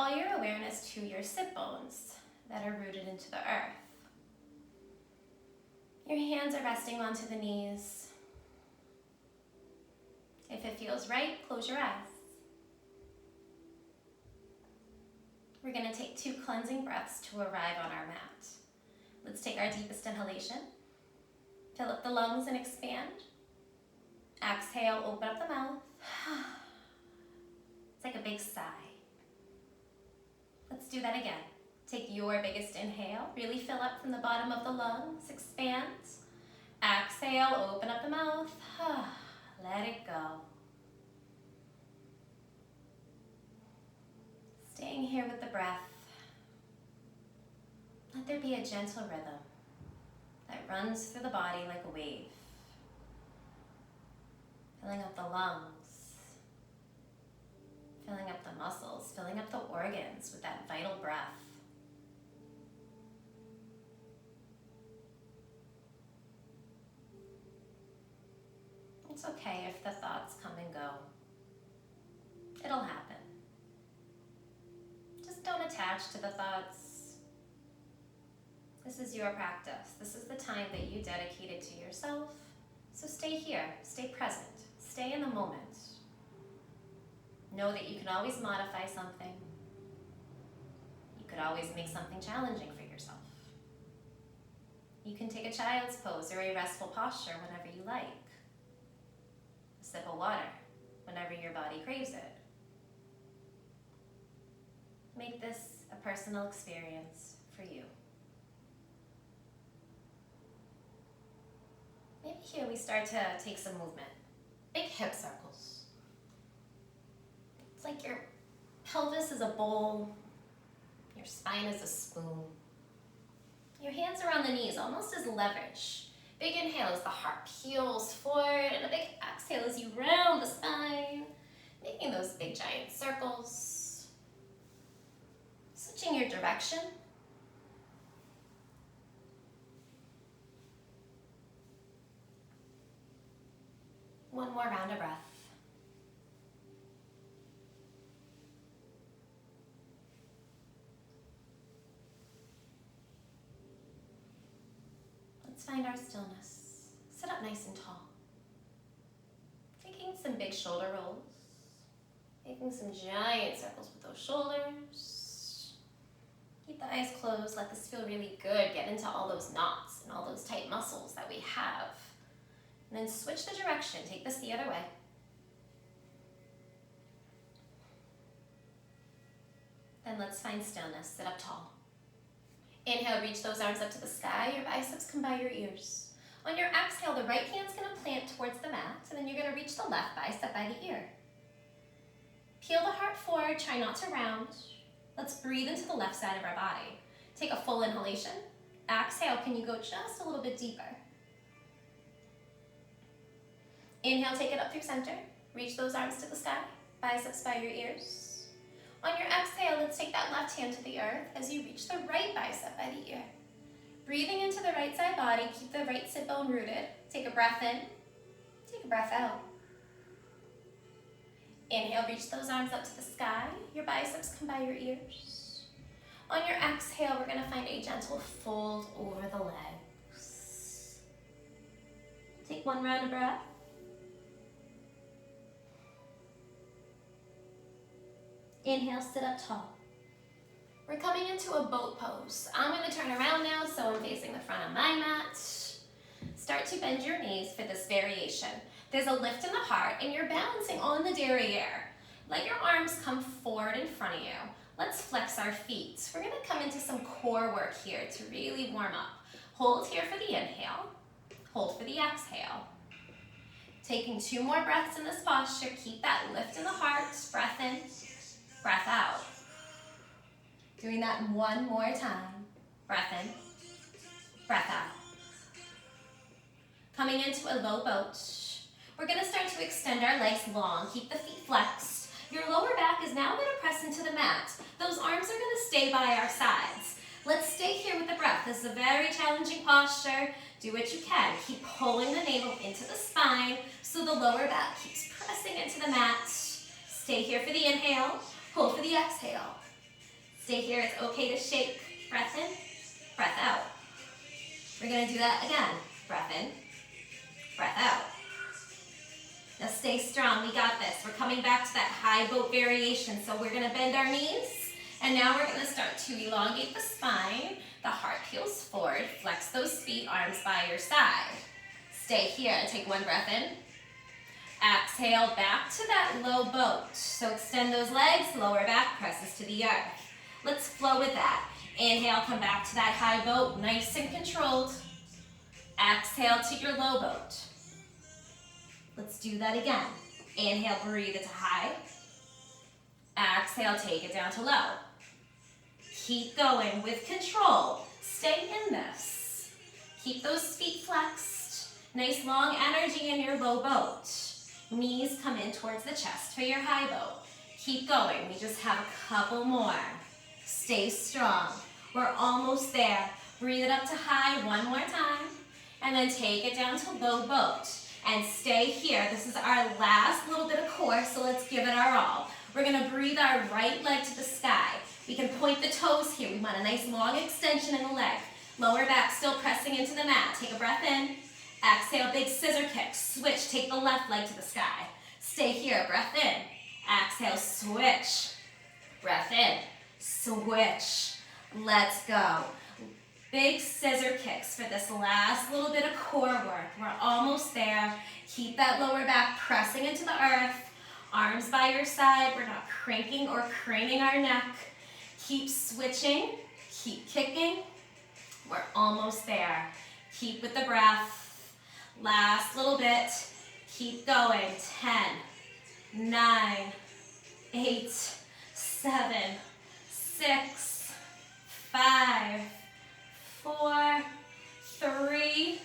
all your awareness to your sit bones that are rooted into the earth. Your hands are resting onto the knees. If it feels right, close your eyes. We're going to take 2 cleansing breaths to arrive on our mat. Let's take our deepest inhalation. Fill up the lungs and expand. Exhale, open up the mouth. It's like a big sigh. Let's do that again. Take your biggest inhale. Really fill up from the bottom of the lungs. Expand. Exhale, open up the mouth. Let it go. Staying here with the breath. Let there be a gentle rhythm that runs through the body like a wave. Filling up the lungs. Filling up the muscles. Filling up the organs with that vital breath. It's okay if the thoughts come and go. It'll happen. Just don't attach to the thoughts. This is your practice. This is the time that you dedicated to yourself. So stay here, stay present, stay in the moment. Know that you can always modify something. You could always make something challenging for yourself. You can take a child's pose or a restful posture whenever you like. A sip of water whenever your body craves it. Make this a personal experience for you. Maybe here we start to take some movement. Big hip circles. It's like your pelvis is a bowl, your spine is a spoon. Your hands are on the knees, almost as leverage. Big inhale as the heart peels forward, and a big exhale as you round the spine, making those big giant circles. Switching your direction. One more round of breath. Let's find our stillness. Sit up nice and tall. Taking some big shoulder rolls. Making some giant circles with those shoulders. Keep the eyes closed. Let this feel really good. Get into all those knots and all those tight muscles that we have. And then switch the direction. Take this the other way. Then let's find stillness. Sit up tall. Inhale, reach those arms up to the sky. Your biceps come by your ears. On your exhale, the right hand's going to plant towards the mat, and then you're going to reach the left bicep by the ear. Peel the heart forward. Try not to round. Let's breathe into the left side of our body. Take a full inhalation. Exhale, can you go just a little bit deeper? Inhale, take it up through center. Reach those arms to the sky, biceps by your ears. On your exhale, let's take that left hand to the earth as you reach the right bicep by the ear. Breathing into the right side body, keep the right sit bone rooted. Take a breath in, take a breath out. Inhale, reach those arms up to the sky. Your biceps come by your ears. On your exhale, we're gonna find a gentle fold over the legs. Take one round of breath. Inhale, sit up tall. We're coming into a boat pose. I'm going to turn around now so I'm facing the front of my mat. Start to bend your knees for this variation. There's a lift in the heart and you're balancing on the derriere. Let your arms come forward in front of you. Let's flex our feet. We're going to come into some core work here to really warm up. Hold here for the inhale. Hold for the exhale. Taking 2 more breaths in this posture. Keep that lift in the heart. Breath in. Breath out. Doing that one more time. Breath in, breath out. Coming into a low boat. We're gonna start to extend our legs long. Keep the feet flexed. Your lower back is now gonna press into the mat. Those arms are gonna stay by our sides. Let's stay here with the breath. This is a very challenging posture. Do what you can. Keep pulling the navel into the spine so the lower back keeps pressing into the mat. Stay here for the inhale. Hold for the exhale. Stay here, it's okay to shake. Breath in, breath out. We're gonna do that again. Breath in, breath out. Now stay strong, we got this. We're coming back to that high boat variation. So we're gonna bend our knees, and now we're gonna start to elongate the spine. The heart peels forward, flex those feet, arms by your side. Stay here, take one breath in. Exhale, back to that low boat. So extend those legs, lower back presses to the earth. Let's flow with that. Inhale, come back to that high boat, nice and controlled. Exhale to your low boat. Let's do that again. Inhale, breathe it to high. Exhale, take it down to low. Keep going with control. Stay in this. Keep those feet flexed. Nice long energy in your low boat. Knees come in towards the chest for your high boat. Keep going. We just have a couple more. Stay strong. We're almost there. Breathe it up to high one more time. And then take it down to low boat. And stay here. This is our last little bit of core, so let's give it our all. We're gonna breathe our right leg to the sky. We can point the toes here. We want a nice long extension in the leg. Lower back still pressing into the mat. Take a breath in. Exhale, big scissor kick. Switch, take the left leg to the sky. Stay here, breath in. Exhale, switch. Breath in, switch. Let's go. Big scissor kicks for this last little bit of core work. We're almost there. Keep that lower back pressing into the earth. Arms by your side. We're not cranking or craning our neck. Keep switching. Keep kicking. We're almost there. Keep with the breath. Last little bit. Keep going. 10, 9, 8, 7, 6, 5, 4, 3,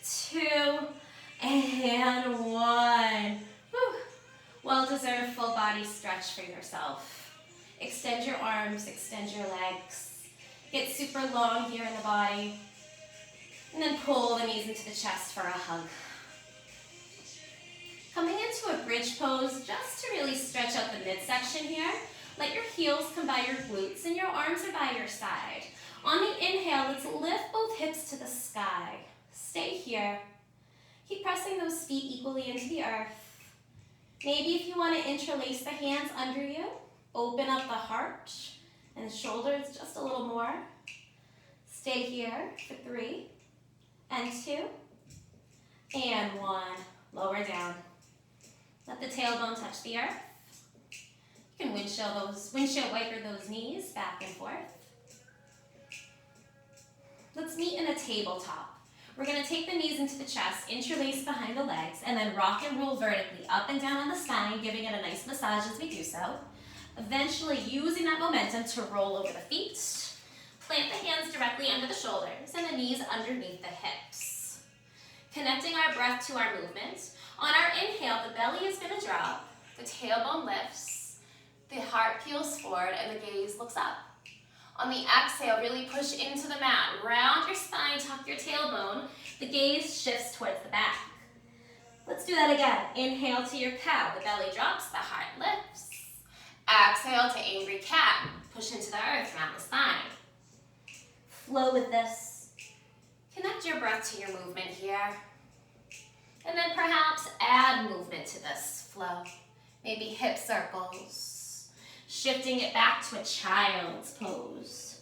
2, and 1. Whew. Well-deserved full body stretch for yourself. Extend your arms, extend your legs. Get super long here in the body. And then pull the knees into the chest for a hug. Coming into a bridge pose, just to really stretch out the midsection here. Let your heels come by your glutes and your arms are by your side. On the inhale, let's lift both hips to the sky. Stay here. Keep pressing those feet equally into the earth. Maybe if you want to interlace the hands under you, open up the heart and the shoulders just a little more. Stay here for 3 and 2 and 1. Lower down. Let the tailbone touch the earth. You can windshield wiper those knees back and forth. Let's meet in a tabletop. We're going to take the knees into the chest, interlace behind the legs, and then rock and roll vertically up and down on the spine, giving it a nice massage as we do so. Eventually using that momentum to roll over the feet. Plant the hands directly under the shoulders and the knees underneath the hips. Connecting our breath to our movement. On our inhale, the belly is going to drop, the tailbone lifts, the heart peels forward, and the gaze looks up. On the exhale, really push into the mat. Round your spine, tuck your tailbone. The gaze shifts towards the back. Let's do that again. Inhale to your cow. The belly drops, the heart lifts. Exhale to angry cat. Push into the earth, round the spine. Flow with this. Connect your breath to your movement here. And then perhaps add movement to this flow. Maybe hip circles. Shifting it back to a child's pose.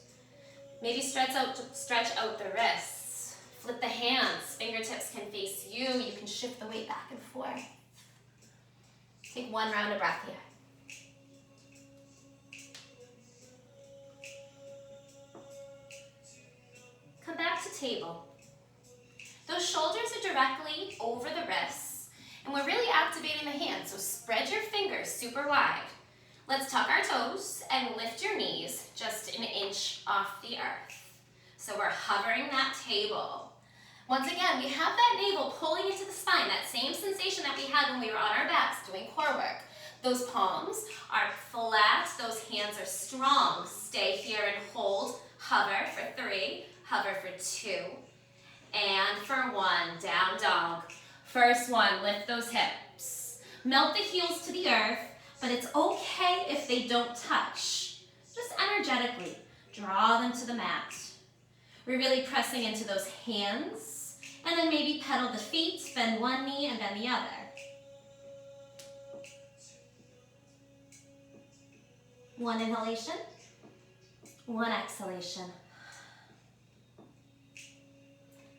Maybe stretch out the wrists. Flip the hands. Fingertips can face you. You can shift the weight back and forth. Take one round of breath here. Come back to table. Those shoulders are directly over the wrists, and we're really activating the hands, so spread your fingers super wide. Let's tuck our toes and lift your knees just an inch off the earth. So we're hovering that table. Once again, we have that navel pulling into the spine, that same sensation that we had when we were on our backs doing core work. Those palms are flat, those hands are strong. Stay here and hold. Hover for 3, hover for 2, and for 1, down dog. First one, lift those hips. Melt the heels to the earth, but it's okay if they don't touch. Just energetically draw them to the mat. We're really pressing into those hands, and then maybe pedal the feet, bend one knee and bend the other. One inhalation, one exhalation.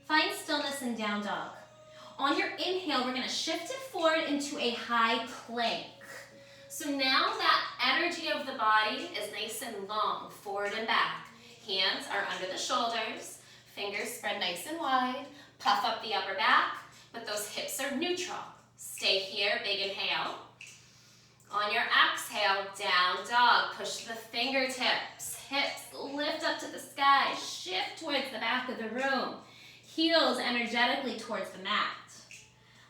Find stillness in down dog. On your inhale, we're going to shift it forward into a high plank. So now that energy of the body is nice and long, forward and back. Hands are under the shoulders, fingers spread nice and wide, puff up the upper back, but those hips are neutral. Stay here, big inhale. On your exhale, down dog, push the fingertips, hips lift up to the sky, shift towards the back of the room, heels energetically towards the mat.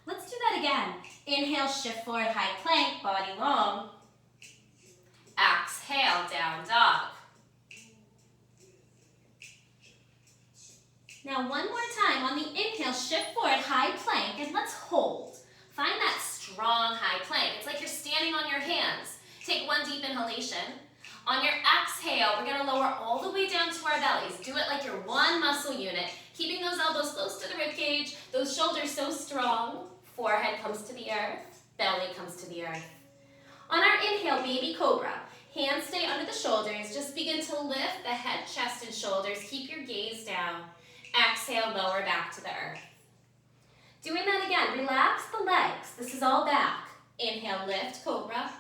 Let's do that again. Inhale, shift forward, high plank, body long. Exhale, down dog. Now one more time. On the inhale, shift forward, high plank, and let's hold. Find that strong high plank. It's like you're standing on your hands. Take one deep inhalation. On your exhale, we're going to lower all the way down to our bellies. Do it like you're one muscle unit, keeping those elbows close to the rib cage, those shoulders so strong. Forehead comes to the earth, belly comes to the earth. On our inhale, baby cobra. Hands stay under the shoulders. Just begin to lift the head, chest, and shoulders. Keep your gaze down. Exhale, lower back to the earth. Doing that again, relax the legs. This is all back. Inhale, lift, cobra.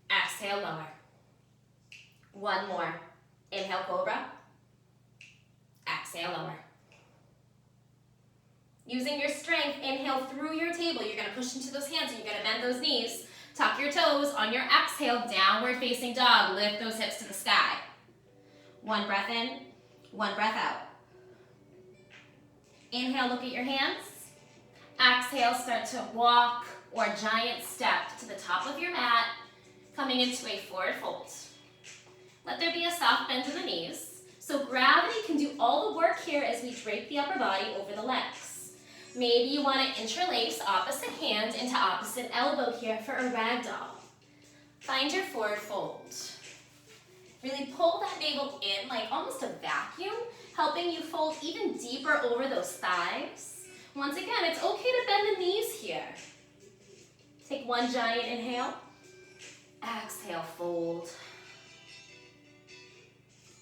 Exhale, lower. One more. Inhale, cobra. Exhale, lower. Using your strength, inhale through your table. You're going to push into those hands and you're going to bend those knees. Tuck your toes. On your exhale, downward facing dog. Lift those hips to the sky. One breath in, one breath out. Inhale, look at your hands. Exhale, start to walk or giant step to the top of your mat, coming into a forward fold. Let there be a soft bend in the knees. So gravity can do all the work here as we drape the upper body over the legs. Maybe you want to interlace opposite hand into opposite elbow here for a ragdoll. Find your forward fold. Really pull that navel in like almost a vacuum, helping you fold even deeper over those thighs. Once again, it's okay to bend the knees here. Take one giant inhale. Exhale, fold.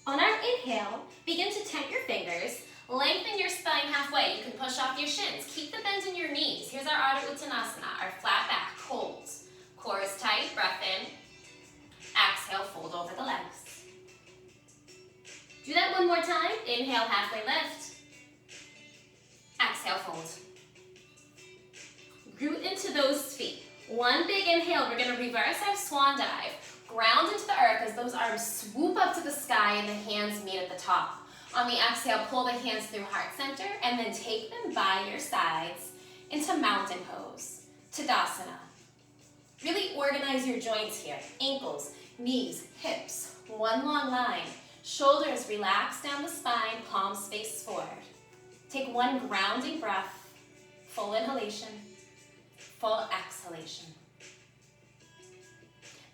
On our inhale, begin to tent your fingers. Lengthen your spine halfway. You can push off your shins. Keep the bend in your knees. Here's our Ardha Uttanasana, our flat back, holds. Core is tight, breath in. Exhale, fold over the legs. Do that one more time. Inhale, halfway lift. Exhale, fold. Root into those feet. One big inhale, we're going to reverse our swan dive. Ground into the earth as those arms swoop up to the sky and the hands meet at the top. On the exhale, pull the hands through heart center and then take them by your sides into mountain pose, Tadasana. Really organize your joints here. Ankles, knees, hips, one long line. Shoulders relax down the spine, palms face forward. Take one grounding breath, full inhalation, full exhalation.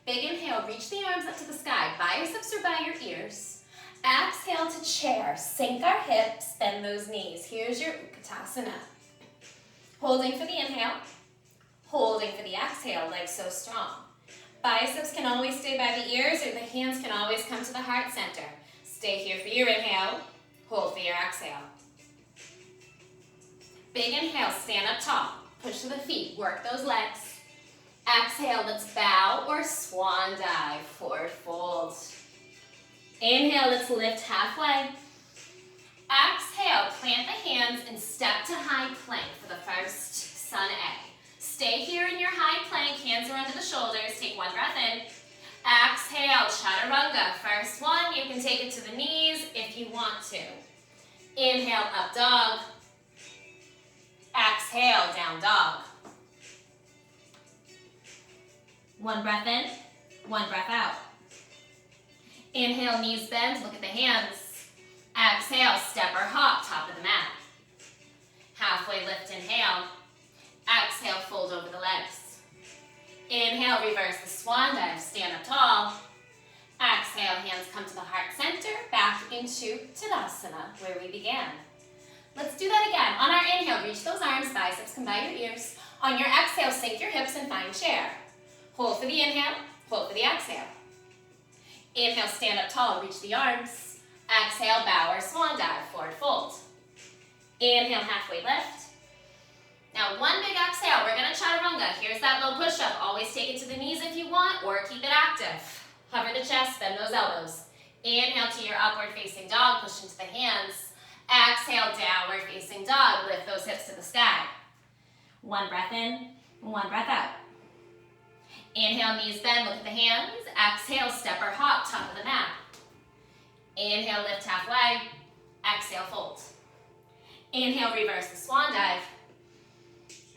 Big inhale, reach the arms up to the sky, biceps are by your ears. Exhale to chair, sink our hips, bend those knees. Here's your Utkatasana. Holding for the inhale, holding for the exhale, legs so strong. Biceps can always stay by the ears or the hands can always come to the heart center. Stay here for your inhale, hold for your exhale. Big inhale, stand up tall, push to the feet, work those legs. Exhale, let's bow or swan dive, forward fold. Inhale, let's lift halfway. Exhale, plant the hands and step to high plank for the first sun A. Stay here in your high plank, hands are under the shoulders, take one breath in. Exhale, chaturanga. First one, you can take it to the knees if you want to. Inhale, up dog. Exhale, down dog. One breath in, one breath out. Inhale, knees bend, look at the hands. Exhale, step or hop, top of the mat. Halfway lift, inhale. Exhale, fold over the legs. Inhale, reverse the swan dive, stand up tall. Exhale, hands hands come to the heart center, back into Tadasana, where we began. Let's do that again. On our inhale, reach those arms, biceps come by your ears. On your exhale, sink your hips and find chair. Hold for the inhale, hold for the exhale. Inhale, stand up tall, reach the arms. Exhale, bow or swan dive, forward fold. Inhale, halfway lift. Now one big exhale, we're gonna chaturanga. Here's that low push-up. Always take it to the knees if you want, or keep it active. Hover the chest, bend those elbows. Inhale to your upward facing dog, push into the hands. Exhale, downward facing dog, lift those hips to the sky. One breath in, one breath out. Inhale, knees bend, look at the hands. Exhale, step or hop, top of the mat. Inhale, lift halfway. Exhale, fold. Inhale, reverse the swan dive.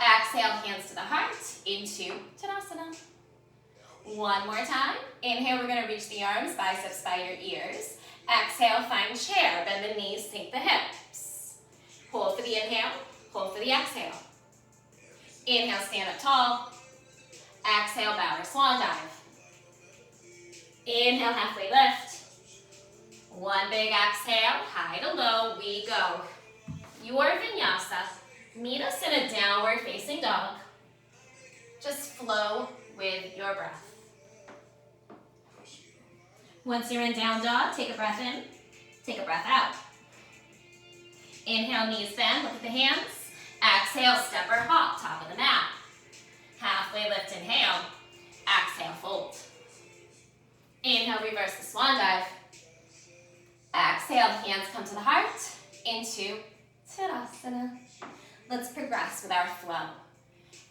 Exhale, hands to the heart, into Tadasana. One more time. Inhale, we're gonna reach the arms, biceps by your ears. Exhale, find chair, bend the knees, sink the hips. Hold for the inhale, hold for the exhale. Inhale, stand up tall. Exhale, bow or swan dive. Inhale, halfway lift. One big exhale, high to low, we go. Your vinyasa. Meet us in a downward facing dog. Just flow with your breath. Once you're in down dog, take a breath in, take a breath out. Inhale, knees bend, look at the hands. Exhale, step or hop, top of the mat. Halfway lift, inhale. Exhale, fold. Inhale, reverse the swan dive. Exhale, hands come to the heart, into Tadasana. Let's progress with our flow.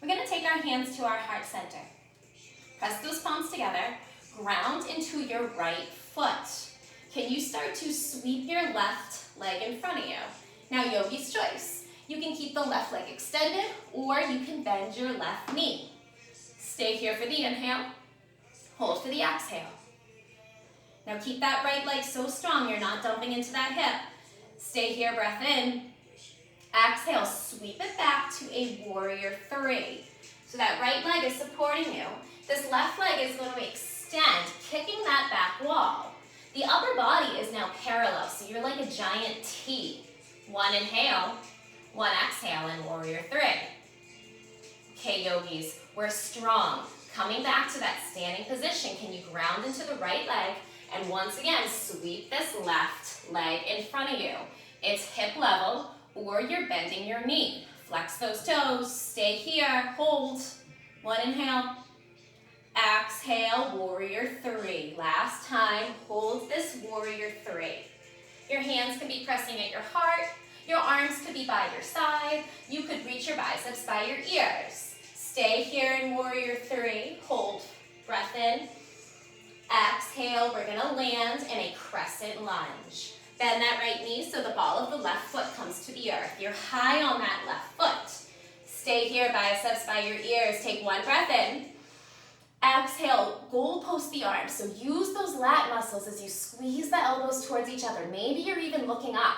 We're gonna take our hands to our heart center. Press those palms together, ground into your right foot. Can you start to sweep your left leg in front of you? Now, yogi's choice. You can keep the left leg extended, or you can bend your left knee. Stay here for the inhale, hold for the exhale. Now keep that right leg so strong you're not dumping into that hip. Stay here, breath in. Exhale, sweep it back to a warrior three. So that right leg is supporting you. This left leg is going to extend, kicking that back wall. The upper body is now parallel, so you're like a giant T. One inhale, one exhale in warrior three. Okay, yogis, we're strong. Coming back to that standing position, can you ground into the right leg? And once again, sweep this left leg in front of you. It's hip level, or you're bending your knee. Flex those toes, stay here, hold. One inhale, exhale, warrior three. Last time, hold this warrior three. Your hands can be pressing at your heart, your arms could be by your side, you could reach your biceps by your ears. Stay here in warrior three, hold, breath in. Exhale, we're gonna land in a crescent lunge. Bend that right knee so the ball of the left foot comes to the earth. You're high on that left foot. Stay here, biceps by your ears. Take one breath in. Exhale, goalpost the arms. So use those lat muscles as you squeeze the elbows towards each other. Maybe you're even looking up.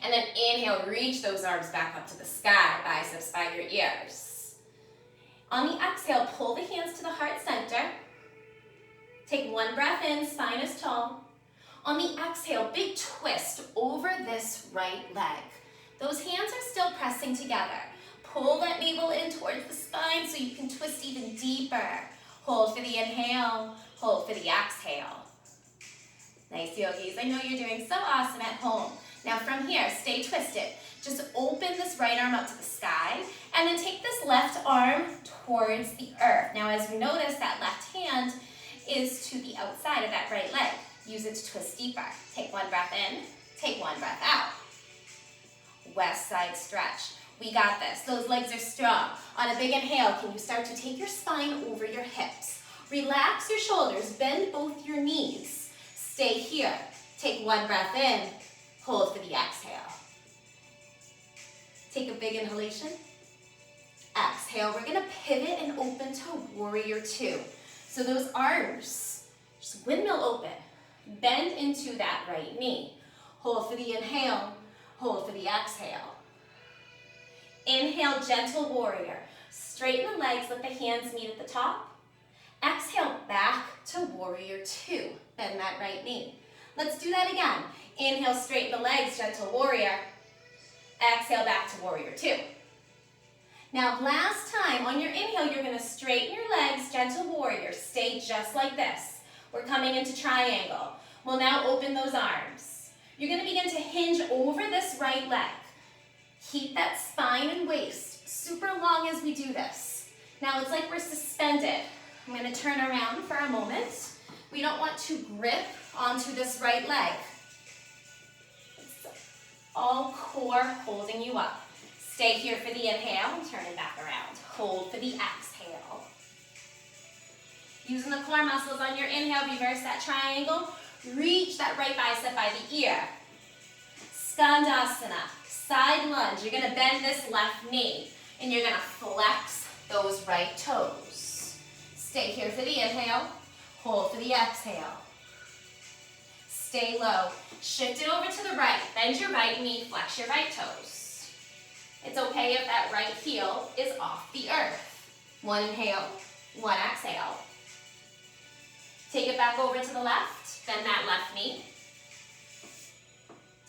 And then inhale, reach those arms back up to the sky, biceps by your ears. On the exhale, pull the hands to the heart center. Take one breath in, spine is tall. On the exhale, big twist over this right leg. Those hands are still pressing together. Pull that navel in towards the spine so you can twist even deeper. Hold for the inhale, hold for the exhale. Nice, yogis. I know you're doing so awesome at home. Now from here, stay twisted. Just open this right arm up to the sky, and then take this left arm towards the earth. Now as you notice, that left hand is to the outside of that right leg. Use it to twist deeper. Take one breath in, take one breath out. West side stretch. We got this. Those legs are strong. On a big inhale, can you start to take your spine over your hips? Relax your shoulders, bend both your knees. Stay here. Take one breath in, hold for the exhale. Take a big inhalation. Exhale, we're gonna pivot and open to warrior two. So those arms, just windmill open. Bend into that right knee. Hold for the inhale, hold for the exhale. Inhale, gentle warrior. Straighten the legs, let the hands meet at the top. Exhale, back to warrior two. Bend that right knee. Let's do that again. Inhale, straighten the legs, gentle warrior. Exhale, back to warrior two. Now, last time, on your inhale, you're going to straighten your legs, gentle warrior. Stay just like this. We're coming into triangle. We'll now open those arms. You're going to begin to hinge over this right leg. Keep that spine and waist super long as we do this. Now, it's like we're suspended. I'm going to turn around for a moment. We don't want to grip onto this right leg. It's all core holding you up. Stay here for the inhale, turn it back around. Hold for the exhale. Using the core muscles on your inhale, reverse that triangle. Reach that right bicep by the ear. Skandasana, side lunge. You're going to bend this left knee, and you're going to flex those right toes. Stay here for the inhale. Hold for the exhale. Stay low. Shift it over to the right. Bend your right knee, flex your right toes. It's okay if that right heel is off the earth. One inhale, one exhale. Take it back over to the left, bend that left knee.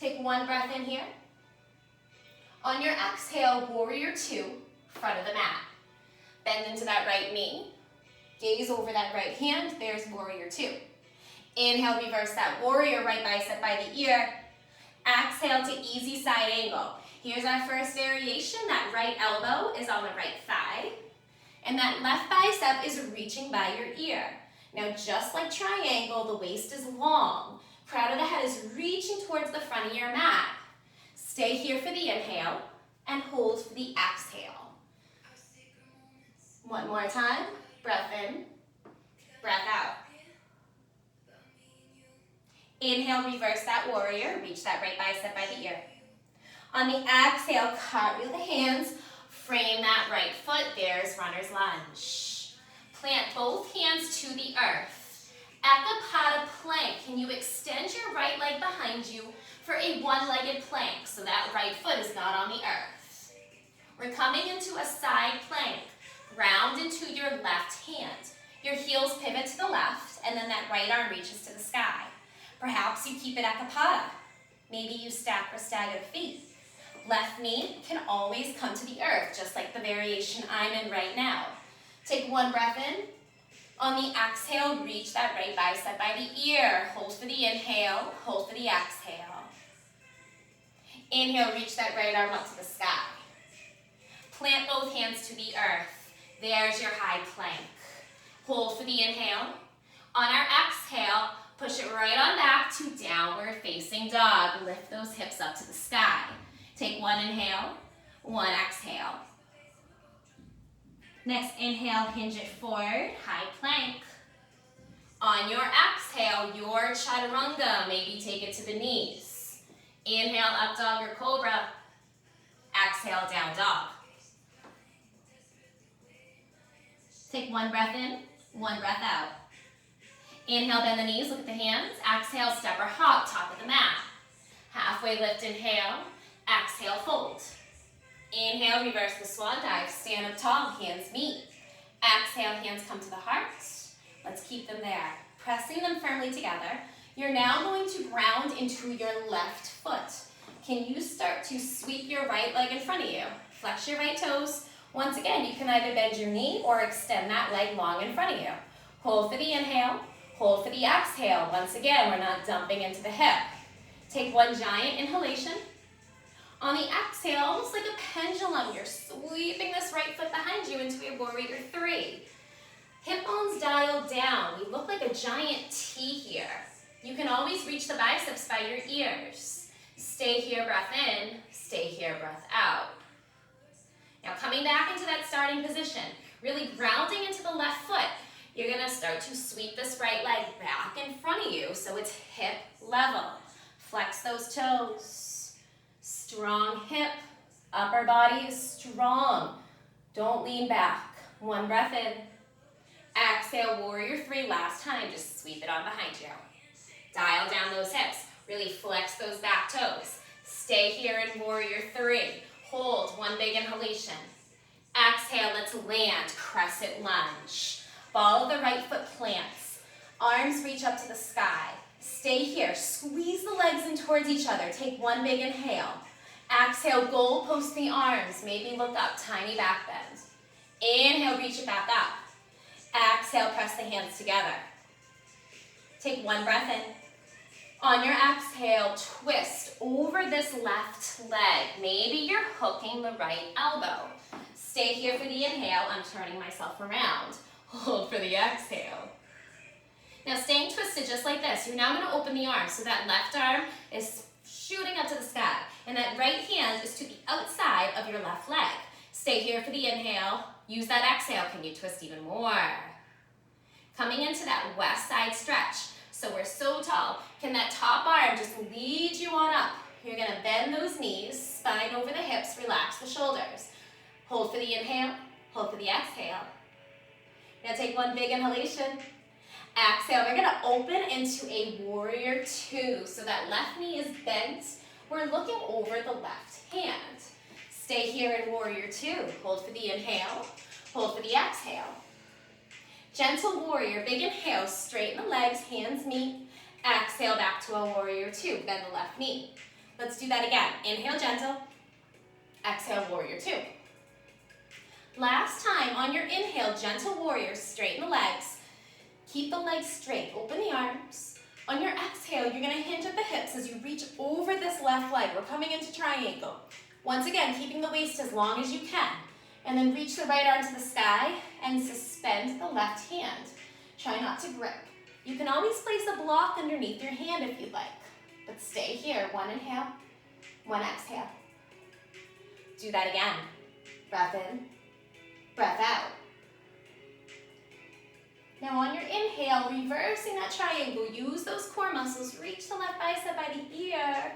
Take one breath in here. On your exhale, warrior two, front of the mat. Bend into that right knee. Gaze over that right hand, there's warrior two. Inhale, reverse that warrior, right bicep by the ear. Exhale to easy side angle. Here's our first variation. That right elbow is on the right thigh. And that left bicep is reaching by your ear. Now, just like triangle, the waist is long. Crown of the head is reaching towards the front of your mat. Stay here for the inhale and hold for the exhale. One more time. Breath in, breath out. Inhale, reverse that warrior. Reach that right bicep by the ear. On the exhale, cartwheel the hands, frame that right foot. There's runner's lunge. Plant both hands to the earth. Ekapada plank. Can you extend your right leg behind you for a one-legged plank so that right foot is not on the earth? We're coming into a side plank. Round into your left hand. Your heels pivot to the left, and then that right arm reaches to the sky. Perhaps you keep it Ekapada. Maybe you stack or stagger the feet. Left knee can always come to the earth, just like the variation I'm in right now. Take one breath in. On the exhale, reach that right bicep by the ear. Hold for the inhale, hold for the exhale. Inhale, reach that right arm up to the sky. Plant both hands to the earth. There's your high plank. Hold for the inhale. On our exhale, push it right on back to downward facing dog. Lift those hips up to the sky. Take one inhale, one exhale. Next inhale, hinge it forward, high plank. On your exhale, your chaturanga, maybe take it to the knees. Inhale, up dog or cobra. Exhale, down dog. Take one breath in, one breath out. Inhale, bend the knees, look at the hands. Exhale, step or hop, top of the mat. Halfway lift, inhale. Exhale, fold. Inhale, reverse the swan dive. Stand up tall, hands meet. Exhale, hands come to the heart. Let's keep them there. Pressing them firmly together. You're now going to ground into your left foot. Can you start to sweep your right leg in front of you? Flex your right toes. Once again, you can either bend your knee or extend that leg long in front of you. Hold for the inhale. Hold for the exhale. Once again, we're not dumping into the hip. Take one giant inhalation. On the exhale, almost like a pendulum, you're sweeping this right foot behind you into a warrior three. Hip bones dialed down. We look like a giant T here. You can always reach the biceps by your ears. Stay here, breath in. Stay here, breath out. Now coming back into that starting position, really grounding into the left foot. You're gonna start to sweep this right leg back in front of you so it's hip level. Flex those toes. Strong hip. Upper body is strong. Don't lean back. One breath in. Exhale, warrior three. Last time, just sweep it on behind you. Dial down those hips. Really flex those back toes. Stay here in warrior three. Hold, one big inhalation. Exhale, let's land, crescent lunge. Ball of the right foot plants. Arms reach up to the sky. Stay here. Squeeze the legs in towards each other. Take one big inhale. Exhale, goal post the arms. Maybe look up, tiny back bend. Inhale, reach it back up. Exhale, press the hands together. Take one breath in. On your exhale, twist over this left leg. Maybe you're hooking the right elbow. Stay here for the inhale. I'm turning myself around. Hold for the exhale. Now staying twisted just like this, you're now going to open the arms. So that left arm is shooting up to the sky. And that right hand is to the outside of your left leg. Stay here for the inhale. Use that exhale. Can you twist even more? Coming into that west side stretch. So we're so tall. Can that top arm just lead you on up? You're going to bend those knees, spine over the hips, relax the shoulders. Hold for the inhale. Hold for the exhale. Now take one big inhalation. Exhale, we're gonna open into a warrior two. So that left knee is bent. We're looking over the left hand. Stay here in warrior two. Hold for the inhale, hold for the exhale. Gentle warrior, big inhale, straighten the legs, hands meet. Exhale back to a warrior two, bend the left knee. Let's do that again. Inhale, gentle. Exhale, warrior two. Last time, on your inhale, gentle warrior, straighten the legs. Keep the legs straight, open the arms. On your exhale, you're gonna hinge at the hips as you reach over this left leg. We're coming into triangle. Once again, keeping the waist as long as you can. And then reach the right arm to the sky and suspend the left hand. Try not to grip. You can always place a block underneath your hand if you'd like. But stay here, one inhale, one exhale. Do that again. Breath in, breath out. Now on your inhale, reversing that triangle, use those core muscles, reach the left bicep by the ear.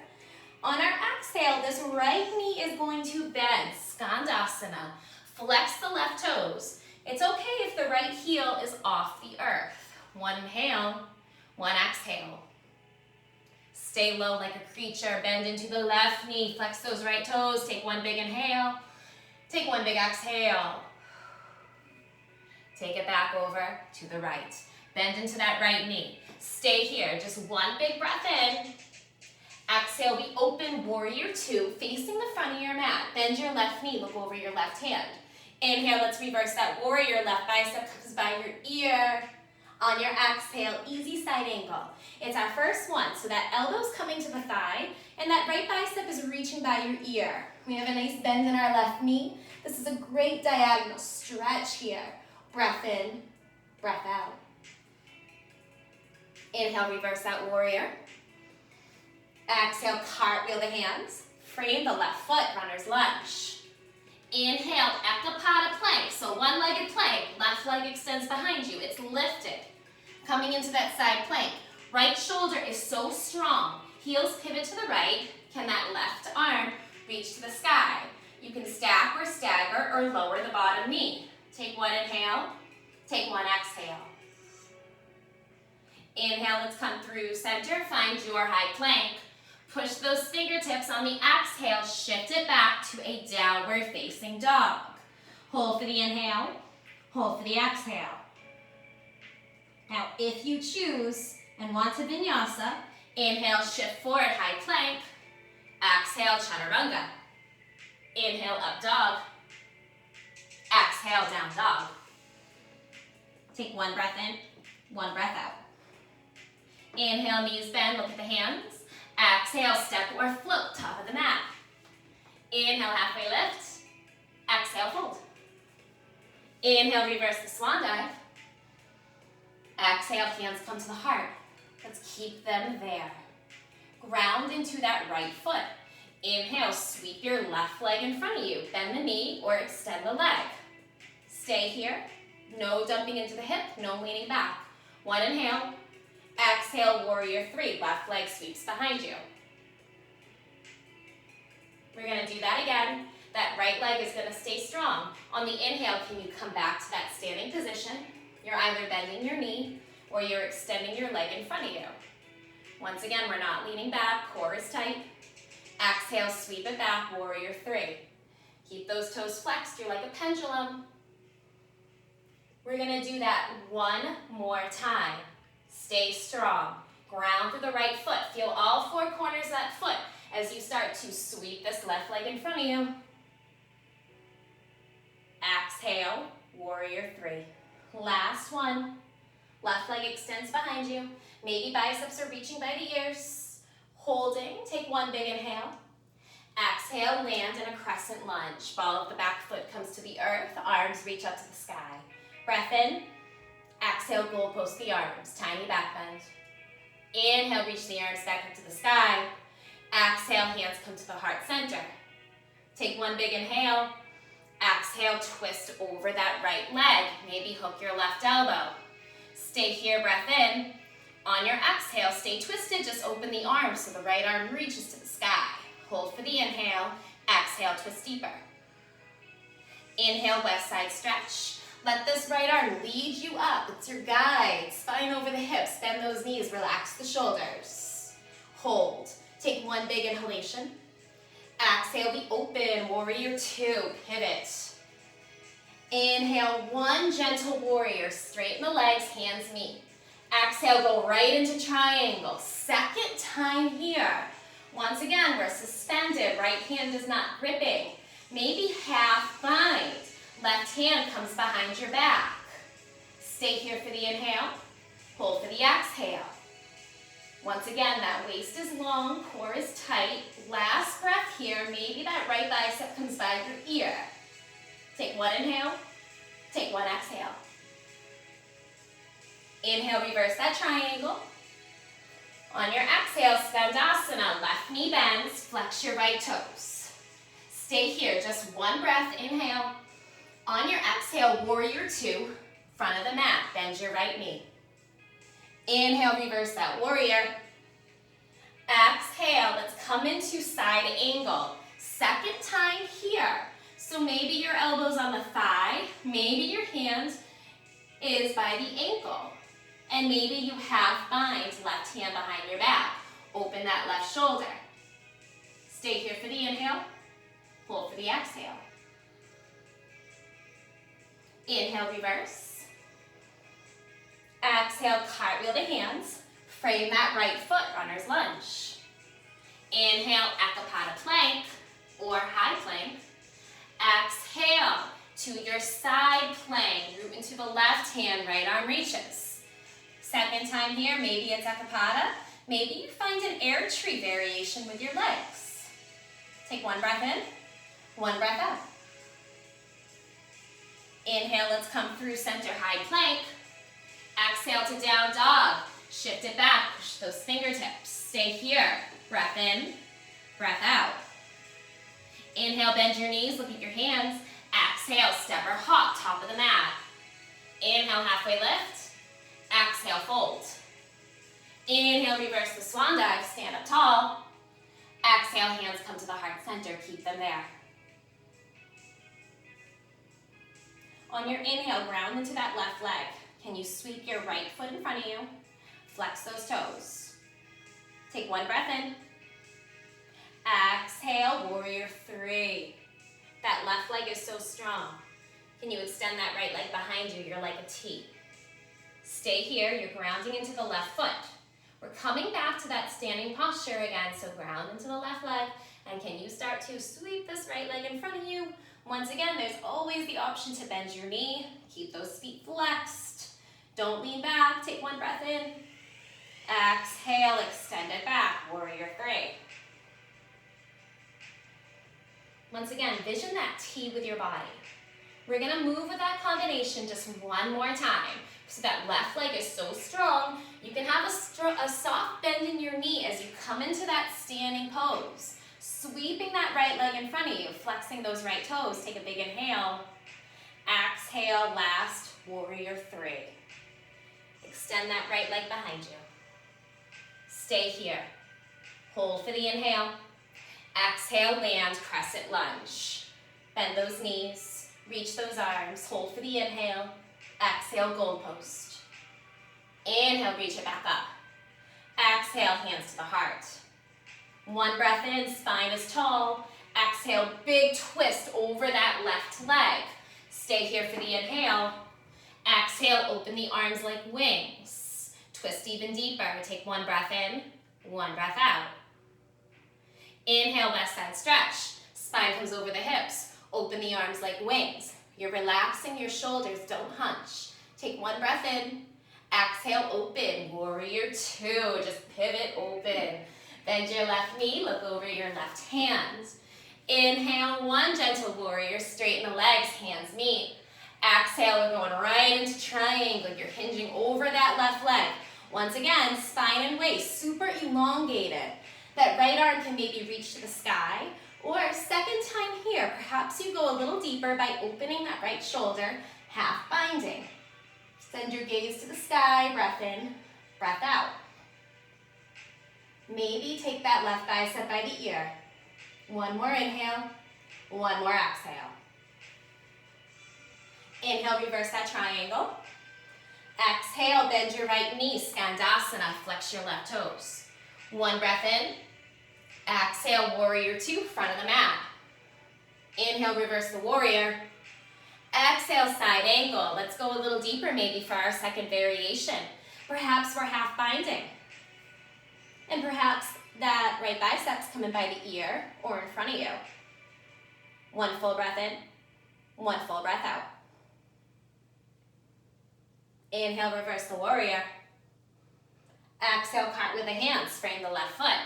On our exhale, this right knee is going to bend, Skandasana. Flex the left toes. It's okay if the right heel is off the earth. One inhale, one exhale. Stay low like a creature, bend into the left knee, flex those right toes, take one big inhale, take one big exhale. Take it back over to the right. Bend into that right knee. Stay here, just one big breath in. Exhale, we open warrior two, facing the front of your mat. Bend your left knee, look over your left hand. Inhale, let's reverse that warrior. Left bicep comes by your ear. On your exhale, easy side angle. It's our first one, so that elbow's coming to the thigh, and that right bicep is reaching by your ear. We have a nice bend in our left knee. This is a great diagonal stretch here. Breath in, breath out. Inhale, reverse that warrior. Exhale, cartwheel the hands. Frame the left foot, runner's lunge. Inhale, ekapada plank. So one-legged plank, left leg extends behind you. It's lifted. Coming into that side plank. Right shoulder is so strong. Heels pivot to the right. Can that left arm reach to the sky? You can stack or stagger or lower the bottom knee. Take one inhale, take one exhale. Inhale, let's come through center, find your high plank. Push those fingertips on the exhale, shift it back to a downward facing dog. Hold for the inhale, hold for the exhale. Now, if you choose and want to vinyasa, inhale, shift forward, high plank. Exhale, chaturanga. Inhale, up dog. Exhale, down dog. Take one breath in, one breath out. Inhale, knees bend, look at the hands. Exhale, step or float, top of the mat. Inhale, halfway lift. Exhale, fold. Inhale, reverse the swan dive. Exhale, hands come to the heart. Let's keep them there. Ground into that right foot. Inhale, sweep your left leg in front of you. Bend the knee or extend the leg. Stay here. No dumping into the hip, no leaning back. One inhale. Exhale, warrior three. Left leg sweeps behind you. We're going to do that again. That right leg is going to stay strong. On the inhale, can you come back to that standing position? You're either bending your knee or you're extending your leg in front of you. Once again, we're not leaning back, core is tight. Exhale, sweep it back, warrior three. Keep those toes flexed, you're like a pendulum. We're gonna do that one more time. Stay strong. Ground through the right foot. Feel all four corners of that foot as you start to sweep this left leg in front of you. Exhale, warrior three. Last one. Left leg extends behind you. Maybe biceps are reaching by the ears. Holding, take one big inhale. Exhale, land in a crescent lunge. Ball of the back foot comes to the earth. Arms reach up to the sky. Breath in. Exhale, goalpost the arms. Tiny back bend. Inhale, reach the arms back up to the sky. Exhale, hands come to the heart center. Take one big inhale. Exhale, twist over that right leg. Maybe hook your left elbow. Stay here, breath in. On your exhale, stay twisted. Just open the arms so the right arm reaches to the sky. Hold for the inhale. Exhale, twist deeper. Inhale, left side stretch. Let this right arm lead you up. It's your guide. Spine over the hips. Bend those knees. Relax the shoulders. Hold. Take one big inhalation. Exhale, be open. Warrior two. Pivot. Inhale, one gentle warrior. Straighten the legs, hands meet. Exhale, go right into triangle. Second time here. Once again, we're suspended. Right hand is not gripping. Maybe half bind. Left hand comes behind your back. Stay here for the inhale. Hold for the exhale. Once again, that waist is long, core is tight. Last breath here. Maybe that right bicep comes by your ear. Take one inhale. Take one exhale. Inhale, reverse that triangle. On your exhale, Skandasana, left knee bends, flex your right toes. Stay here, just one breath, inhale. On your exhale, warrior two, front of the mat, bend your right knee. Inhale, reverse that warrior. Exhale, let's come into side angle. Second time here. So maybe your elbow's on the thigh, maybe your hand is by the ankle. And maybe you half bind, left hand behind your back. Open that left shoulder. Stay here for the inhale. Hold for the exhale. Inhale, reverse. Exhale, cartwheel the hands. Frame that right foot, runner's lunge. Inhale, Ekapada plank or high plank. Exhale to your side plank. Root into the left hand, right arm reaches. Second time here, maybe it's Ekapada. Maybe you find an air tree variation with your legs. Take one breath in, one breath out. Inhale, let's come through center high plank. Exhale to down dog. Shift it back, push those fingertips. Stay here. Breath in, breath out. Inhale, bend your knees, look at your hands. Exhale, step or hop, top of the mat. Inhale, halfway lift. Exhale, fold. Inhale, reverse the swan dive, stand up tall. Exhale, hands come to the heart center, keep them there. On your inhale, ground into that left leg. Can you sweep your right foot in front of you? Flex those toes. Take one breath in. Exhale, warrior three. That left leg is so strong. Can you extend that right leg behind you? You're like a T. Stay here, you're grounding into the left foot. We're coming back to that standing posture again, so ground into the left leg, and can you start to sweep this right leg in front of you? Once again, there's always the option to bend your knee, keep those feet flexed. Don't lean back, take one breath in. Exhale, extend it back, warrior three. Once again, vision that T with your body. We're gonna move with that combination just one more time. So that left leg is so strong, you can have a soft bend in your knee as you come into that standing pose. Sweeping that right leg in front of you, flexing those right toes. Take a big inhale. Exhale, last, warrior three. Extend that right leg behind you. Stay here. Hold for the inhale. Exhale, land, crescent lunge. Bend those knees, reach those arms, hold for the inhale. Exhale, goalpost. Inhale, reach it back up. Exhale, hands to the heart. One breath in, spine is tall. Exhale, big twist over that left leg. Stay here for the inhale. Exhale, open the arms like wings. Twist even deeper. Take one breath in, one breath out. Inhale, west side stretch. Spine comes over the hips. Open the arms like wings. You're relaxing your shoulders, don't hunch. Take one breath in. Exhale, open. Warrior two. Just pivot, open. Bend your left knee, look over your left hand. Inhale, one gentle warrior. Straighten the legs, hands meet. Exhale, we're going right into triangle. You're hinging over that left leg. Once again, spine and waist, super elongated. That right arm can maybe reach to the sky. Or second time here, perhaps you go a little deeper by opening that right shoulder, half binding. Send your gaze to the sky, breath in, breath out. Maybe take that left bicep by the ear. One more inhale, one more exhale. Inhale, reverse that triangle. Exhale, bend your right knee, Skandasana, flex your left toes. One breath in. Exhale, warrior two, front of the mat. Inhale, reverse the warrior. Exhale, side angle. Let's go a little deeper maybe for our second variation. Perhaps we're half binding. And perhaps that right bicep's coming by the ear or in front of you. One full breath in, one full breath out. Inhale, reverse the warrior. Exhale, cart with the hands, frame the left foot.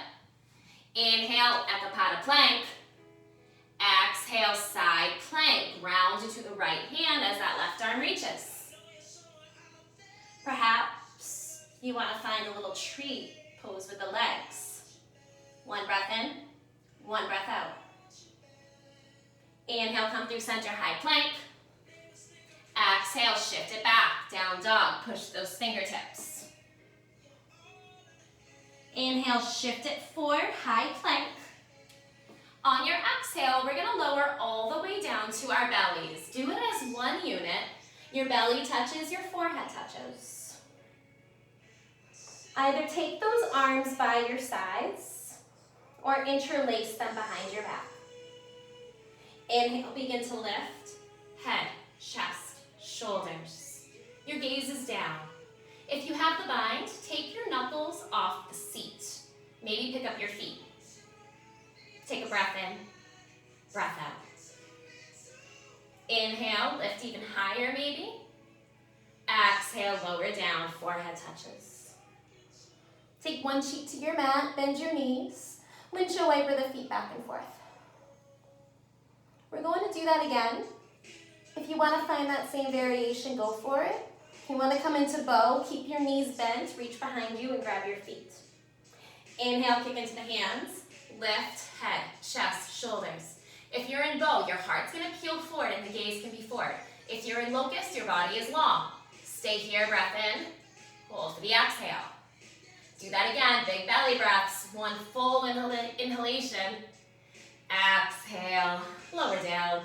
Inhale, Ekapada plank. Exhale, side plank. Ground into the right hand as that left arm reaches. Perhaps you want to find a little tree pose with the legs. One breath in, one breath out. Inhale, come through center, high plank. Exhale, shift it back, down dog, push those fingertips. Inhale, shift it forward, high plank. On your exhale, we're gonna lower all the way down to our bellies. Do it as one unit. Your belly touches, your forehead touches. Either take those arms by your sides or interlace them behind your back. Inhale, begin to lift, head, chest, shoulders. Your gaze is down. If you have the bind, take your knuckles off the seat. Maybe pick up your feet. Take a breath in, breath out. Inhale, lift even higher maybe. Exhale, lower down, forehead touches. Take one cheek to your mat, bend your knees. Windshield wiper the feet back and forth. We're going to do that again. If you want to find that same variation, go for it. If you want to come into bow, keep your knees bent, reach behind you and grab your feet. Inhale, kick into the hands. Lift, head, chest, shoulders. If you're in bow, your heart's going to peel forward and the gaze can be forward. If you're in locust, your body is long. Stay here, breath in. Hold for the exhale. Do that again, big belly breaths. One full inhalation. Exhale, lower down.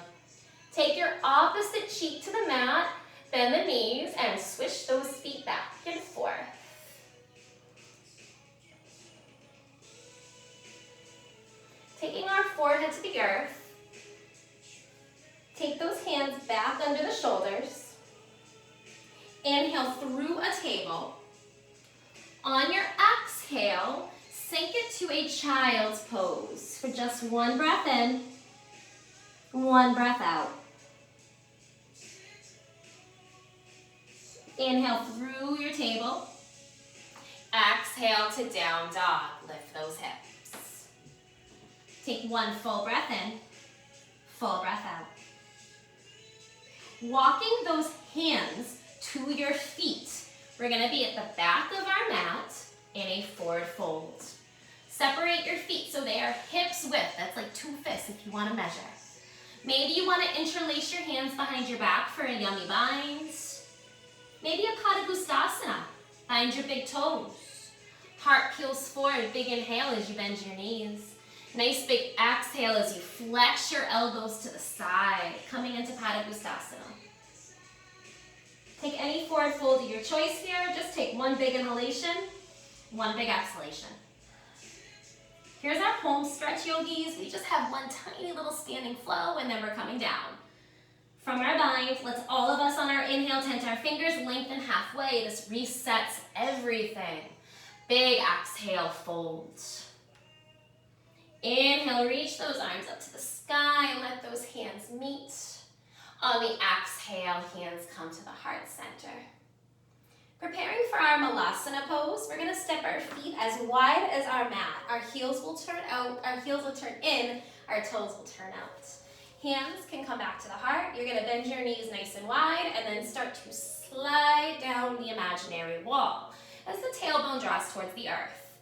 Take your opposite cheek to the mat, bend the knees, and swish those feet back and forth. Taking our forehead to the earth. Take those hands back under the shoulders. Inhale through a table. On your exhale, sink it to a child's pose for just one breath in, one breath out. Inhale through your table. Exhale to down dog. Lift those hips. Take one full breath in, full breath out. Walking those hands to your feet. We're going to be at the back of our mat in a forward fold. Separate your feet so they are hips width. That's like 2 fists if you want to measure. Maybe you want to interlace your hands behind your back for a yummy bind. Maybe a Padangusthasana. Bind your big toes. Heart peels forward. Big inhale as you bend your knees. Nice big exhale as you flex your elbows to the side, coming into Padangusthasana. Take any forward fold of your choice here. Just take one big inhalation, one big exhalation. Here's our home stretch, yogis. We just have one tiny little standing flow, and then we're coming down. From our bind, let's all of us on our inhale tent our fingers lengthen halfway. This resets everything. Big exhale, fold. Inhale, reach those arms up to the sky. Let those hands meet. On the exhale, hands come to the heart center. Preparing for our Malasana pose, we're going to step our feet as wide as our mat. Our heels will turn out, our heels will turn in, our toes will turn out. Hands can come back to the heart. You're going to bend your knees nice and wide and then start to slide down the imaginary wall as the tailbone draws towards the earth.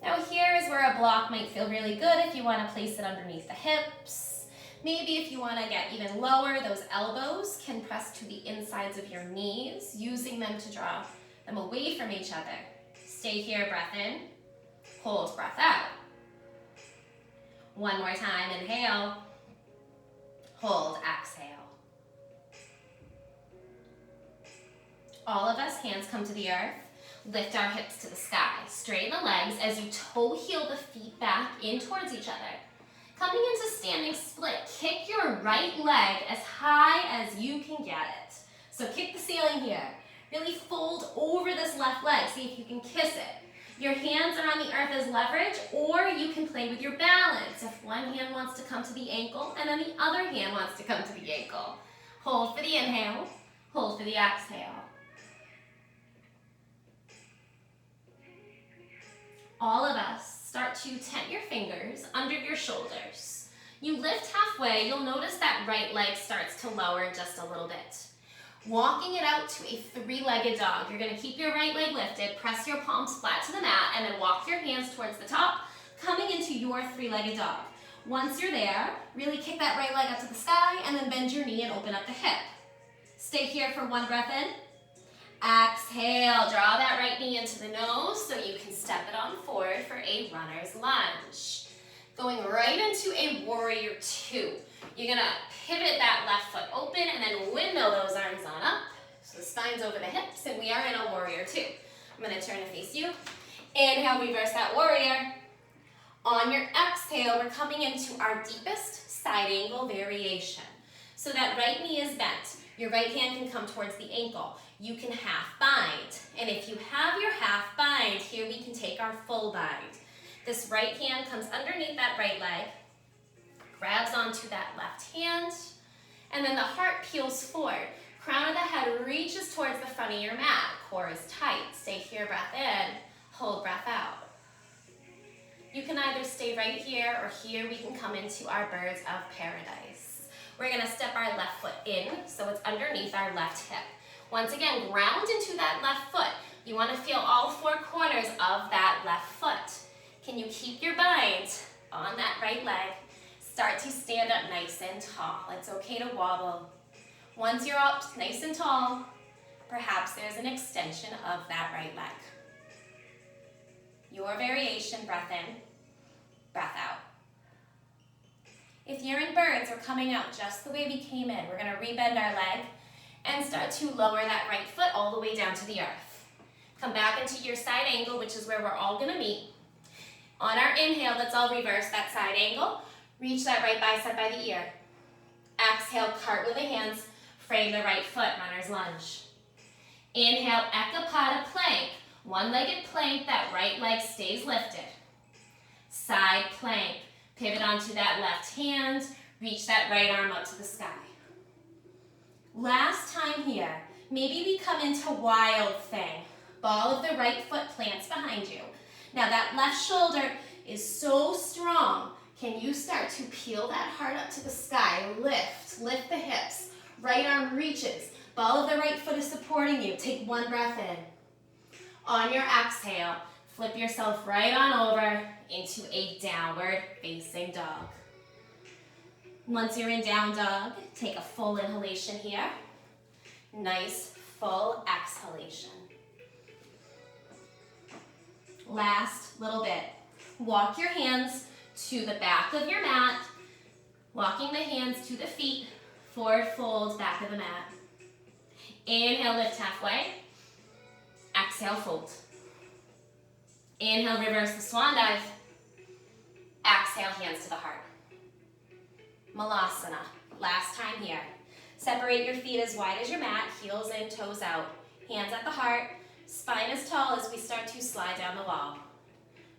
Now here is where a block might feel really good if you want to place it underneath the hips. Maybe if you want to get even lower, those elbows can press to the insides of your knees, using them to draw them away from each other. Stay here, breath in, hold, breath out. One more time, inhale, hold, exhale. All of us, hands come to the earth. Lift our hips to the sky. Straighten the legs as you toe heel the feet back in towards each other. Coming into standing split, kick your right leg as high as you can get it. So kick the ceiling here. Really fold over this left leg. See if you can kiss it. Your hands are on the earth as leverage, or you can play with your balance. If one hand wants to come to the ankle, and then the other hand wants to come to the ankle. Hold for the inhale, hold for the exhale. All of us, start to tent your fingers under your shoulders. You lift halfway, you'll notice that right leg starts to lower just a little bit. Walking it out to a three-legged dog. You're going to keep your right leg lifted, press your palms flat to the mat, and then walk your hands towards the top, coming into your three-legged dog. Once you're there, really kick that right leg up to the sky, and then bend your knee and open up the hip. Stay here for one breath in. Exhale, draw that right knee into the nose so you can step it on forward for a runner's lunge. Going right into a warrior two. You're gonna pivot that left foot open and then windmill those arms on up. So the spine's over the hips and we are in a warrior two. I'm gonna turn to face you. Inhale, reverse that warrior. On your exhale, we're coming into our deepest side angle variation. So that right knee is bent. Your right hand can come towards the ankle. You can half bind. And if you have your half bind, here we can take our full bind. This right hand comes underneath that right leg, grabs onto that left hand, and then the heart peels forward. Crown of the head reaches towards the front of your mat. Core is tight. Stay here, breath in, hold, breath out. You can either stay right here or here we can come into our birds of paradise. We're gonna step our left foot in so it's underneath our left hip. Once again, ground into that left foot. You wanna feel all four corners of that left foot. Can you keep your bind on that right leg? Start to stand up nice and tall. It's okay to wobble. Once you're up nice and tall, perhaps there's an extension of that right leg. Your variation, breath in, breath out. If you're in birds, we're coming out just the way we came in. We're gonna rebend our leg and start to lower that right foot all the way down to the earth. Come back into your side angle, which is where we're all gonna meet. On our inhale, let's all reverse that side angle. Reach that right bicep by the ear. Exhale, cartwheel the hands, frame the right foot, runner's lunge. Inhale, Ekapada plank. One-legged plank, that right leg stays lifted. Side plank, pivot onto that left hand, reach that right arm up to the sky. Last time here, maybe we come into wild thing. Ball of the right foot plants behind you. Now that left shoulder is so strong. Can you start to peel that heart up to the sky? Lift the hips. Right arm reaches. Ball of the right foot is supporting you. Take one breath in. On your exhale, flip yourself right on over into a downward facing dog. Once you're in down dog, take a full inhalation here. Nice full exhalation. Last little bit. Walk your hands to the back of your mat, walking the hands to the feet, forward fold, back of the mat. Inhale, lift halfway. Exhale, fold. Inhale, reverse the swan dive. Exhale, hands to the heart. Malasana, last time here. Separate your feet as wide as your mat, heels in, toes out. Hands at the heart, spine as tall as we start to slide down the wall.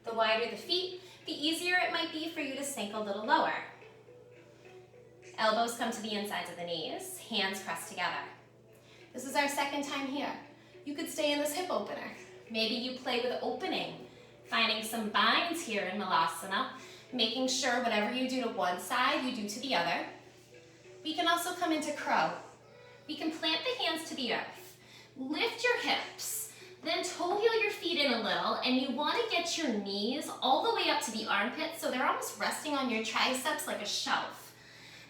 The wider the feet, the easier it might be for you to sink a little lower. Elbows come to the insides of the knees, hands press together. This is our second time here. You could stay in this hip opener. Maybe you play with opening, finding some binds here in Malasana, making sure whatever you do to one side, you do to the other. We can also come into crow. We can plant the hands to the earth, lift your hips, then toe heel your feet in a little, and you want to get your knees all the way up to the armpits so they're almost resting on your triceps like a shelf.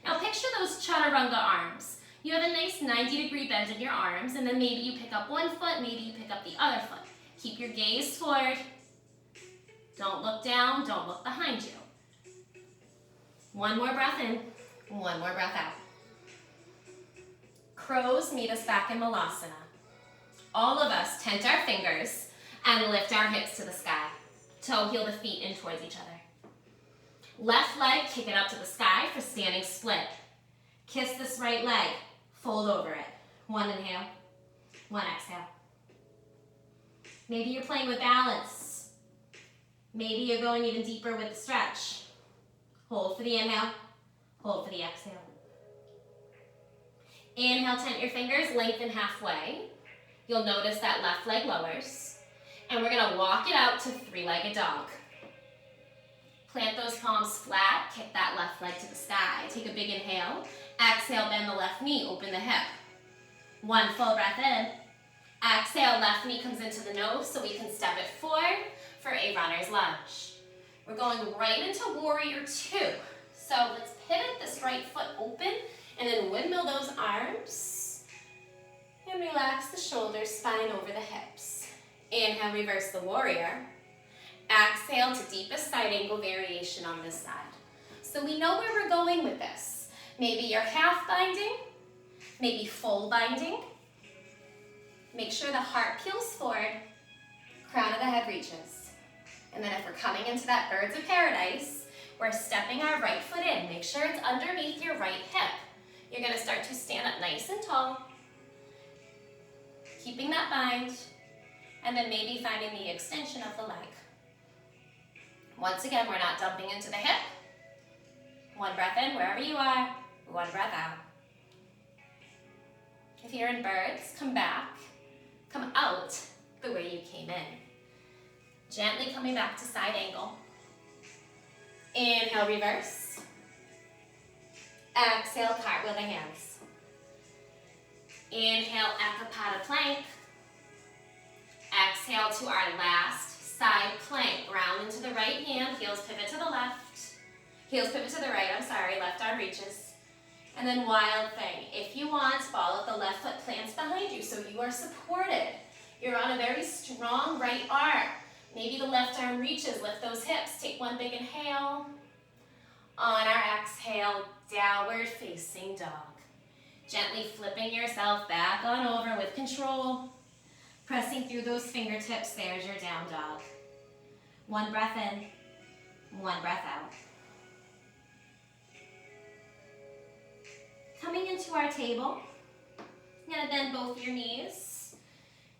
Now picture those chaturanga arms. You have a nice 90-degree bend in your arms, and then maybe you pick up one foot, maybe you pick up the other foot. Keep your gaze forward. Don't look down, don't look behind you. One more breath in, one more breath out. Crows meet us back in Malasana. All of us tent our fingers and lift our hips to the sky. Toe heel the feet in towards each other. Left leg, kick it up to the sky for standing split. Kiss this right leg, fold over it. One inhale, one exhale. Maybe you're playing with balance. Maybe you're going even deeper with the stretch. Hold for the inhale, hold for the exhale. Inhale, tent your fingers, lengthen halfway. You'll notice that left leg lowers. And we're gonna walk it out to three-legged dog. Plant those palms flat, kick that left leg to the sky. Take a big inhale. Exhale, bend the left knee, open the hip. One full breath in. Exhale, left knee comes into the nose so we can step it forward for a runner's lunge. We're going right into warrior two. So let's pivot this right foot open and then windmill those arms. And relax the shoulders, spine over the hips. Inhale, reverse the warrior. Exhale to deepest side angle variation on this side. So we know where we're going with this. Maybe you're half binding, maybe full binding. Make sure the heart peels forward, crown of the head reaches. And then if we're coming into that birds of paradise, we're stepping our right foot in. Make sure it's underneath your right hip. You're gonna start to stand up nice and tall, keeping that bind, and then maybe finding the extension of the leg. Once again, we're not dumping into the hip. One breath in, wherever you are, one breath out. If you're in birds, come back, come out the way you came in. Gently coming back to side angle. Inhale, reverse. Exhale, cartwheel the hands. Inhale, Ekapada plank. Exhale to our last side plank. Round into the right hand, heels pivot to the left. Heels pivot to the right, left arm reaches. And then wild thing. If you want, ball of the left foot plants behind you so you are supported. You're on a very strong right arm. Maybe the left arm reaches, lift those hips. Take one big inhale. On our exhale, downward facing dog. Gently flipping yourself back on over with control. Pressing through those fingertips, there's your down dog. One breath in, one breath out. Coming into our table, you're gonna bend both your knees.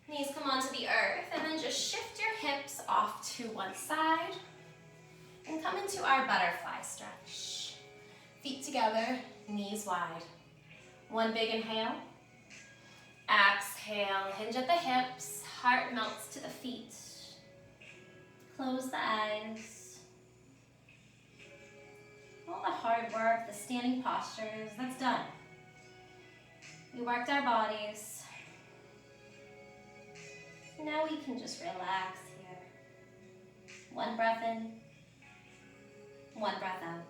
Knees come onto the earth, and then just shift your hips off to one side and come into our butterfly stretch. Feet together, knees wide. One big inhale. Exhale, hinge at the hips, heart melts to the feet. Close the eyes. All the hard work, the standing postures, that's done. We worked our bodies. Now we can just relax here. One breath in, one breath out.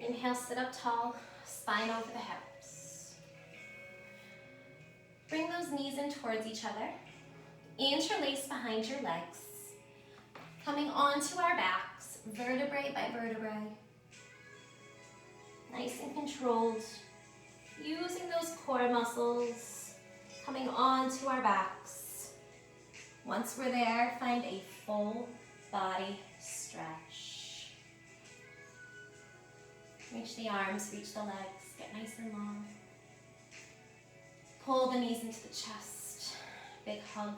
Inhale, sit up tall, spine over the hips. Bring those knees in towards each other. Interlace behind your legs. Coming onto our backs, vertebrae by vertebrae. Nice and controlled. Using those core muscles, coming onto our backs. Once we're there, find a full body stretch. Reach the arms, reach the legs, get nice and long. Pull the knees into the chest. Big hug.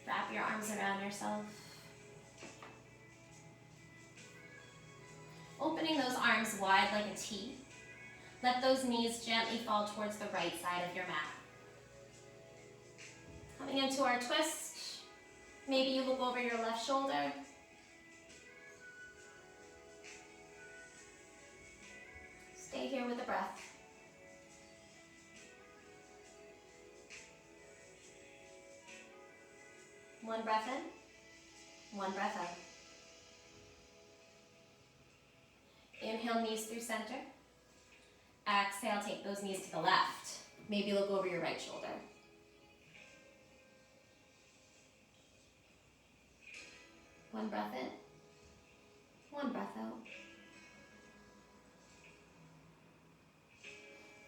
Wrap your arms around yourself. Opening those arms wide like a T. Let those knees gently fall towards the right side of your mat. Coming into our twist, maybe you look over your left shoulder. Stay here with the breath. One breath in, one breath out. Inhale, knees through center. Exhale, take those knees to the left. Maybe look over your right shoulder. One breath in, one breath out.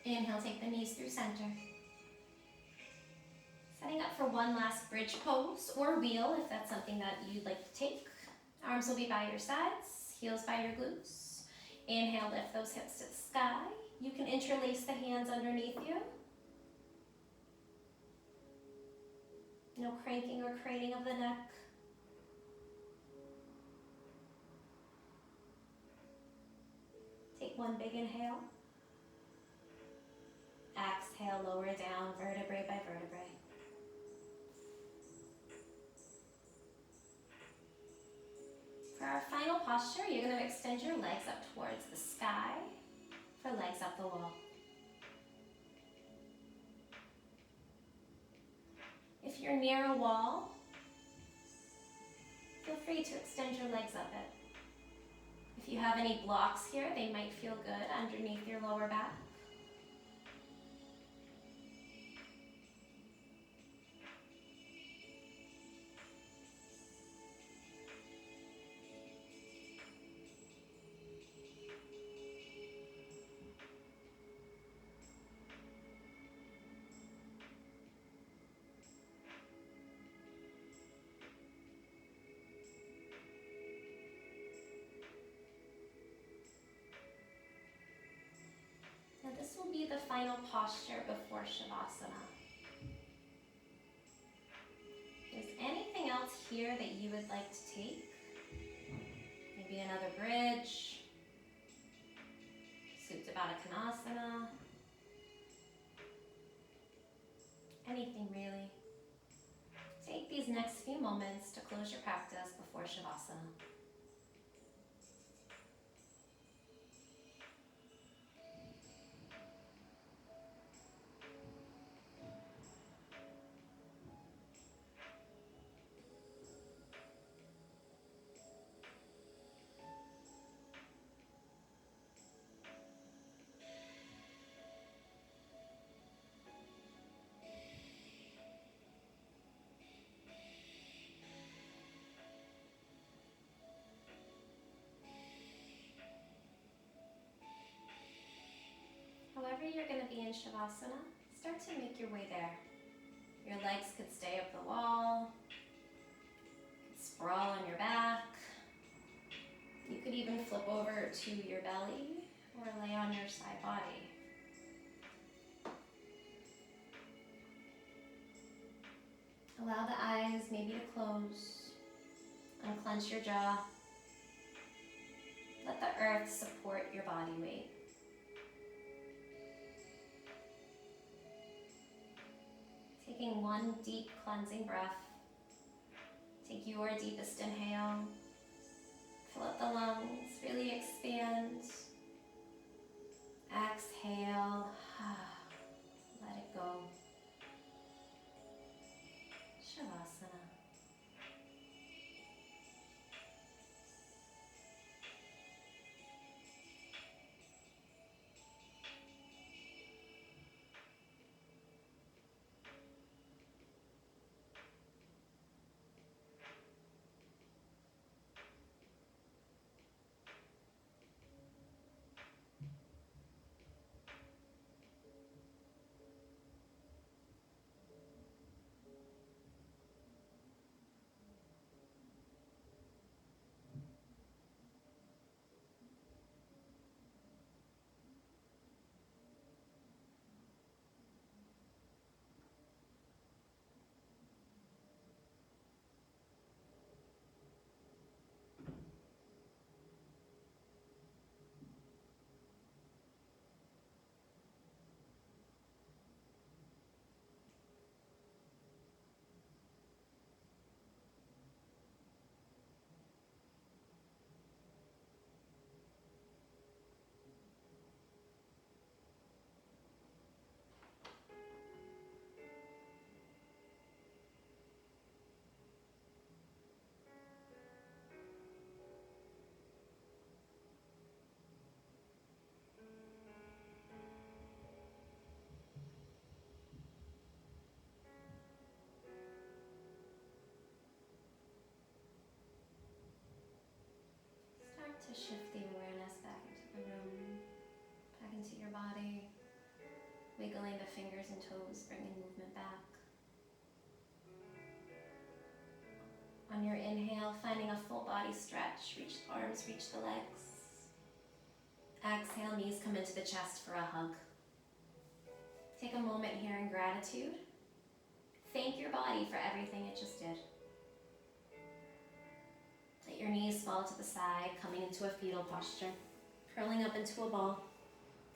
Inhale, take the knees through center. Setting up for one last bridge pose or wheel if that's something that you'd like to take. Arms will be by your sides, heels by your glutes. Inhale, lift those hips to the sky. You can interlace the hands underneath you. No cranking or craning of the neck. Take one big inhale. Exhale, lower down, vertebrae by vertebrae. For our final posture, you're going to extend your legs up towards the sky for legs up the wall. If you're near a wall, feel free to extend your legs up it. If you have any blocks here, they might feel good underneath your lower back. Now this will be the final posture before Shavasana. Is anything else here that you would like to take? Maybe another bridge, Supta Baddha Konasana, anything really. Take these next few moments to close your practice before Shavasana. However you're going to be in Shavasana, start to make your way there. Your legs could stay up the wall, you could sprawl on your back, you could even flip over to your belly or lay on your side body. Allow the eyes maybe to close, unclench your jaw. Let the earth support your body weight. Taking one deep cleansing breath. Take your deepest inhale. Fill up the lungs, really expand. Exhale, let it go. Shavasana. wiggling the fingers and toes, bringing movement back. On your inhale, finding a full body stretch. Reach the arms, reach the legs. Exhale, knees come into the chest for a hug. Take a moment here in gratitude. Thank your body for everything it just did. Let your knees fall to the side, coming into a fetal posture. Curling up into a ball,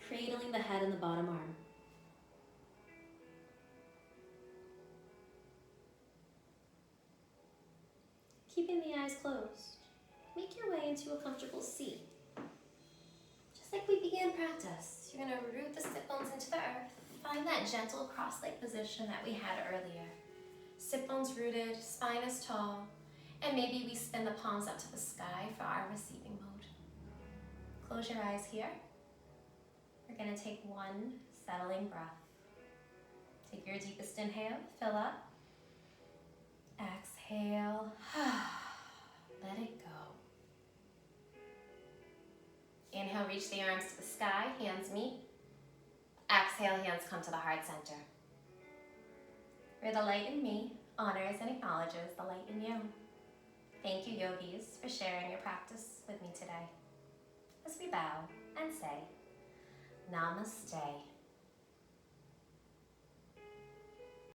cradling the head and the bottom arm. Keeping the eyes closed, make your way into a comfortable seat. Just like we began practice, you're going to root the sit bones into the earth. Find that gentle cross-leg position that we had earlier. Sit bones rooted, spine is tall, and maybe we spin the palms up to the sky for our receiving mode. Close your eyes here. We're going to take one settling breath. Take your deepest inhale, fill up. Exhale, let it go. Inhale, reach the arms to the sky, hands meet. Exhale, hands come to the heart center. Where the light in me honors and acknowledges the light in you. Thank you, yogis, for sharing your practice with me today. As we bow and say, Namaste.